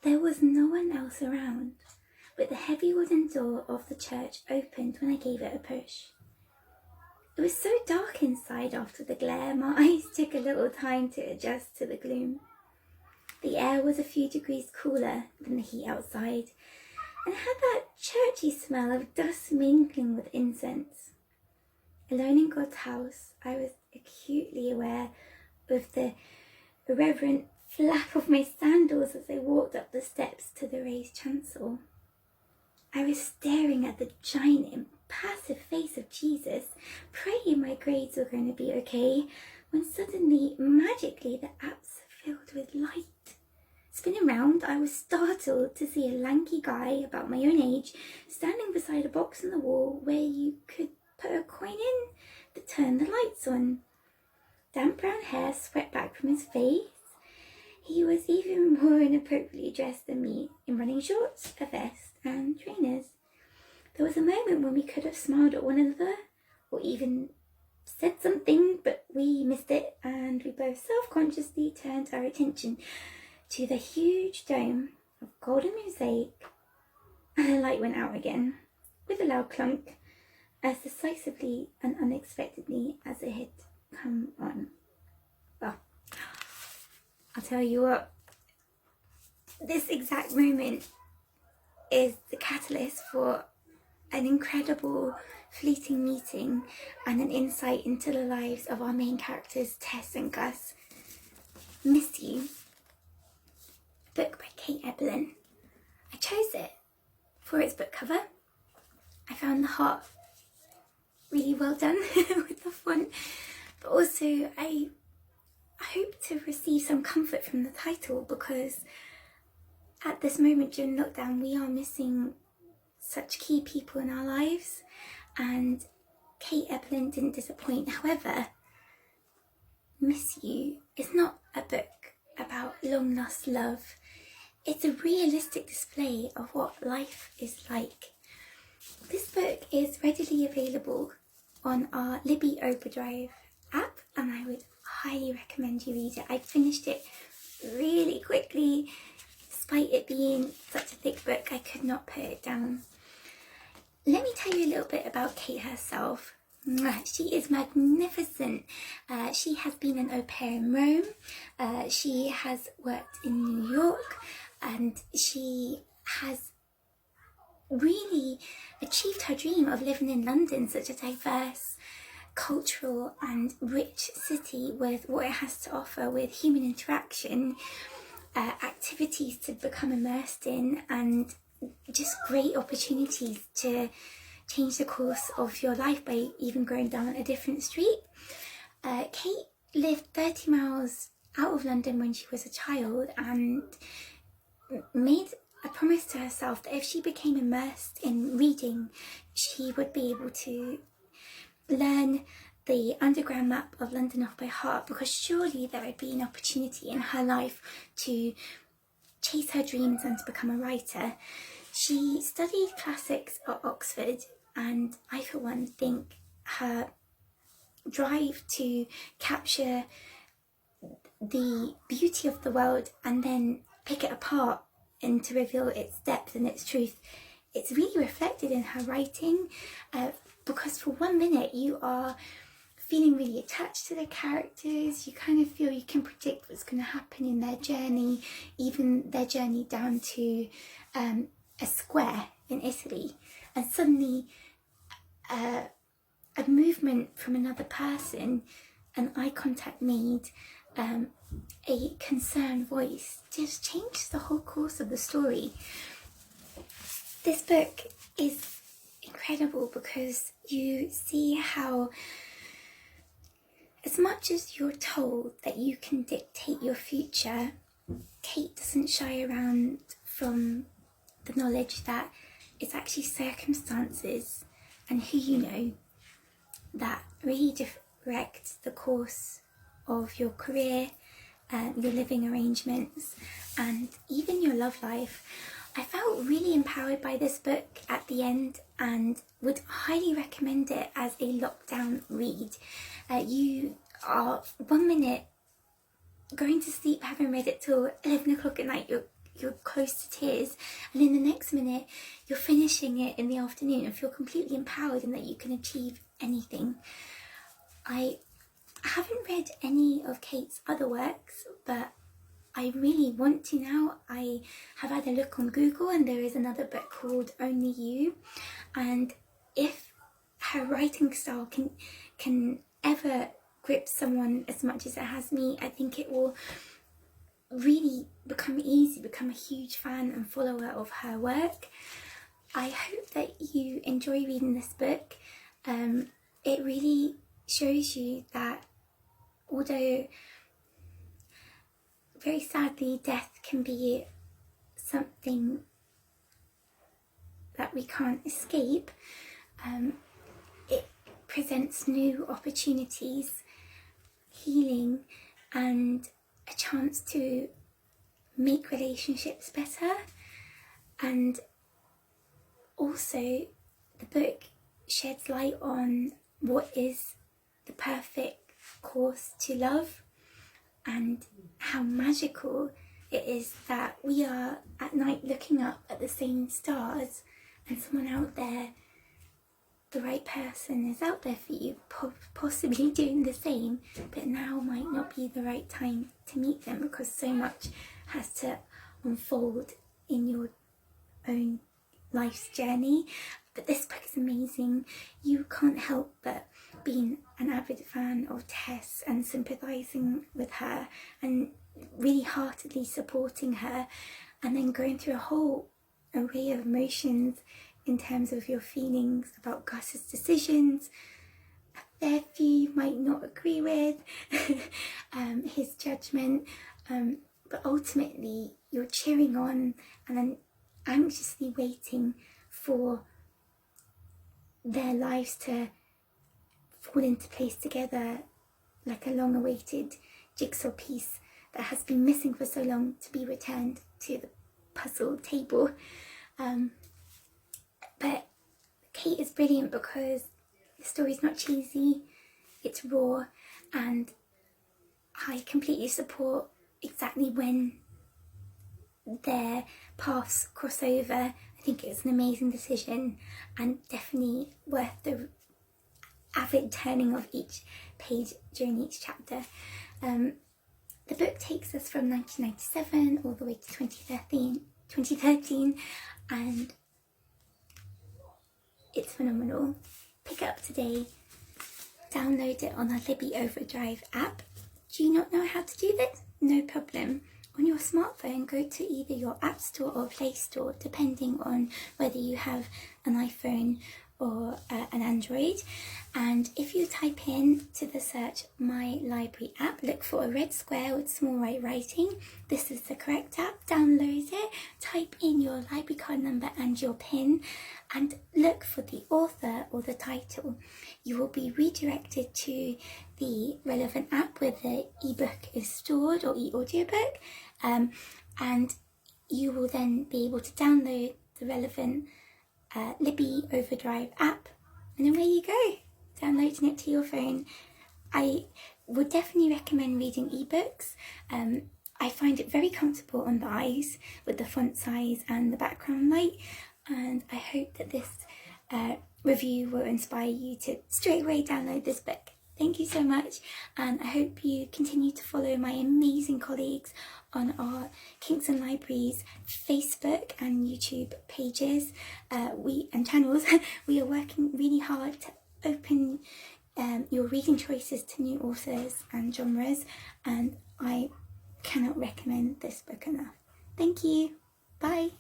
There was no one else around, but the heavy wooden door of the church opened when I gave it a push. It was so dark inside after the glare, my eyes took a little time to adjust to the gloom. The air was a few degrees cooler than the heat outside, and had that churchy smell of dust mingling with incense. Alone in God's house, I was acutely aware of the irreverent flap of my sandals as I walked up the steps to the raised chancel. I was staring at the giant, impassive face of Jesus, praying my grades were going to be okay, when suddenly, magically, the apse filled with light. Spinning round, I was startled to see a lanky guy about my own age standing beside a box on the wall where you could put a coin in to turn the lights on. Damp brown hair swept back from his face. He was even more inappropriately dressed than me, in running shorts, a vest and trainers. There was a moment when we could have smiled at one another or even said something, but we missed it, and we both self-consciously turned our attention to the huge dome of golden mosaic, and the light went out again with a loud clunk, as decisively and unexpectedly as it had come on. Well, I'll tell you what, this exact moment is the catalyst for an incredible fleeting meeting and an insight into the lives of our main characters, Tess and Gus. Miss You, book by Kate Eberlen. I chose it for its book cover. I found the heart really well done with the font, but also I hope to receive some comfort from the title, because at this moment during lockdown we are missing such key people in our lives, and Kate Eberlen didn't disappoint. However, Miss You is not a book about long lost love. It's a realistic display of what life is like. This book is readily available on our Libby Overdrive app, and I would highly recommend you read it. I finished it really quickly. Despite it being such a thick book, I could not put it down. Let me tell you a little bit about Kate herself. She is magnificent. She has been an au pair in Rome. She has worked in New York, and she has really achieved her dream of living in London, such a diverse, cultural and rich city with what it has to offer, with human interaction, activities to become immersed in, and just great opportunities to change the course of your life by even going down a different street. Kate lived 30 miles out of London when she was a child, and made a promise to herself that if she became immersed in reading, she would be able to learn the underground map of London off by heart, because surely there would be an opportunity in her life to chase her dreams and to become a writer. She studied classics at Oxford, and I for one think her drive to capture the beauty of the world and then pick it apart and to reveal its depth and its truth, it's really reflected in her writing, because for 1 minute you are feeling really attached to the characters. You kind of feel you can predict what's going to happen in their journey, even their journey down to a square in Italy, and suddenly a movement from another person, an eye contact made, a concerned voice just changes the whole course of the story. This book is incredible because you see how, as much as you're told that you can dictate your future, Kate doesn't shy around from the knowledge that it's actually circumstances and who you know that really direct the course of your career, your living arrangements, and even your love life. I felt really empowered by this book at the end and would highly recommend it as a lockdown read. You are 1 minute going to sleep having read it till 11 o'clock at night, you're you're close to tears, and in the next minute you're finishing it in the afternoon and feel completely empowered and that you can achieve anything. I haven't read any of Kate's other works, but I really want to now. I have had a look on Google and there is another book called Only You, and if her writing style can ever grip someone as much as it has me, I think it will really become a huge fan and follower of her work. I hope that you enjoy reading this book. It really shows you that although very sadly death can be something that we can't escape, it presents new opportunities, healing, and a chance to make relationships better. And also the book sheds light on what is the perfect course to love, and how magical it is that we are at night looking up at the same stars and someone out there, the right person, is out there for you, possibly doing the same, but now might not be the right time to meet them because so much has to unfold in your own life's journey. But this book is amazing. You can't help but being an avid fan of Tess and sympathising with her and really heartedly supporting her, and then going through a whole array of emotions in terms of your feelings about Gus's decisions, a fair few you might not agree with, his judgment, but ultimately you're cheering on and then anxiously waiting for their lives to fall into place together like a long-awaited jigsaw piece that has been missing for so long to be returned to the puzzle table. But Kate is brilliant because the story's not cheesy, it's raw, and I completely support exactly when their paths cross over. I think it's an amazing decision and definitely worth the avid turning of each page during each chapter. The book takes us from 1997 all the way to 2013, and it's phenomenal. Pick it up today, download it on our Libby Overdrive app. Do you not know how to do this? No problem. On your smartphone, go to either your App Store or Play Store, depending on whether you have an iPhone or an Android. And if you type in to the search My Library app, look for a red square with small white writing. This is the correct app. Download it, type in your library card number and your PIN, and look for the author or the title. You will be redirected to the relevant app where the ebook is stored, or e-audiobook, and you will then be able to download the relevant Libby Overdrive app, and away you go, downloading it to your phone. I would definitely recommend reading ebooks. I find it very comfortable on the eyes with the font size and the background light, and I hope that this review will inspire you to straight away download this book. Thank you so much, and I hope you continue to follow my amazing colleagues on our Kingston Library's Facebook and YouTube pages and channels. We are working really hard to open your reading choices to new authors and genres, and I cannot recommend this book enough. Thank you. Bye.